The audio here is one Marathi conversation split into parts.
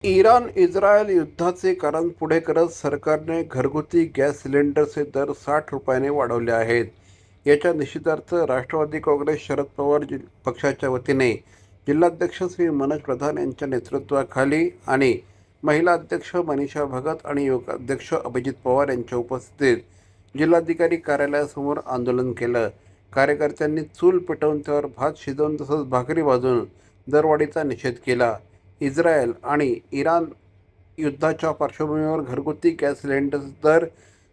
इराण इस्रायल युद्धाचे कारण पुढे करत सरकारने घरगुती गॅस सिलेंडरचे दर 60 रुपयाने वाढवले आहेत। याच्या निषेधार्थ राष्ट्रवादी काँग्रेस शरद पवार पक्षाच्या वतीने जिल्हाध्यक्ष श्री मनोज प्रधान यांच्या नेतृत्वाखाली आणि महिला अध्यक्ष मनीषा भगत आणि युवक अध्यक्ष अभिजित पवार यांच्या उपस्थितीत जिल्हाधिकारी कार्यालयासमोर आंदोलन केलं। कार्यकर्त्यांनी चूल पेटवून त्यावर भात शिजवून तसंच भाकरी भाजून दरवाढीचा निषेध केला। इस्रायल आणि इराण युद्धाच्या पार्श्वभूमीवर घरगुती गॅस सिलेंडरचे दर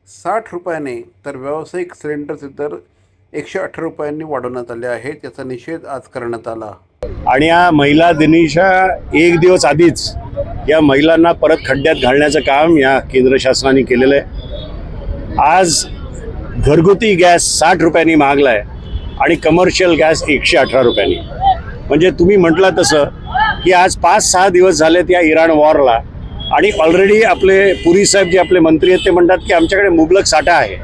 60 रुपयाने तर व्यावसायिक सिलेंडरचे दर 118 रुपयांनी वाढवण्यात आले आहेत। याचा निषेध आज करण्यात आला आणि या महिला दिनाच्या एक दिवस आधीच या महिलांना परत खड्ड्यात घालण्याचं काम या केंद्र शासनाने केलेलं आहे। आज घरगुती गॅस 60 रुपयांनी महागला आहे आणि कमर्शियल गॅस 118 रुपयांनी। म्हणजे तुम्ही म्हटलं तसं की आज 5-6 दिवस झालेत या इराण वॉरला आणि ऑलरेडी आपले पुरी साहेब जे आपले मंत्री आहेत ते म्हणतात की आमच्याकडे मुबलक साठा आहे।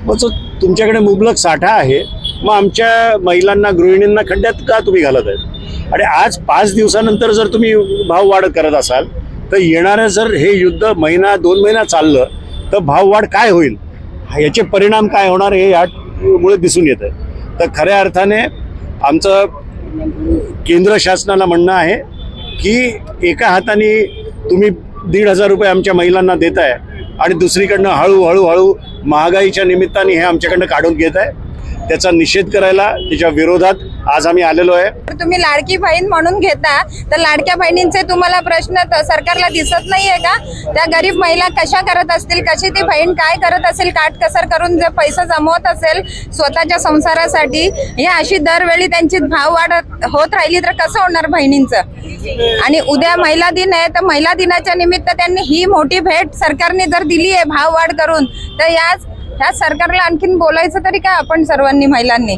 मग जो तुमच्याकडे मुबलक साठा आहे मग आमच्या महिलांना गृहिणींना खड्ड्यात का तुम्ही घालत आहेत? आणि आज 5 दिवसानंतर जर तुम्ही भाव वाढ करत असाल तर येणारं जर हे युद्ध महिना 2 महिना चाललं तर भाववाढ काय होईल, याचे परिणाम काय होणार हे यामुळे दिसून येतं। तर खऱ्या अर्थाने आमचं केंद्र शासनाला म्हणणं आहे की एका हाताने तुम्ही 1,500 रुपये आमच्या महिलांना देत आहे आणि दुसरीकडनं हळूहळू महागाईच्या निमित्ताने हे आमच्याकडनं काढून घेत आहे। त्याचा निषेध करायला त्याच्या विरोधात आज आम्ही आलेलो आहे। तुम्ही लाडकी बहीण म्हणून घेता तर लाडक्या बहिणींचे तुम्हाला प्रश्न तर सरकारला दिसत नाहीये का? त्या गरीब महिला कशा करत असतील, कशी ती बहीण काय करत असेल, काटकसर करून जे पैसा जमवत असेल स्वतःच्या संसारासाठी, हे अशी दरवेळी त्यांची भाव वाढ होत राहिली तर कसं होणार बहिणींचं? आणि उद्या महिला दिन आहे तर महिला दिनाच्या निमित्त त्यांनी ही मोठी भेट सरकारने जर दिली आहे भाव वाढ करून, तर ह्या सरकारला आणखीन बोलायचं तरी काय आपण सर्वांनी महिलांनी?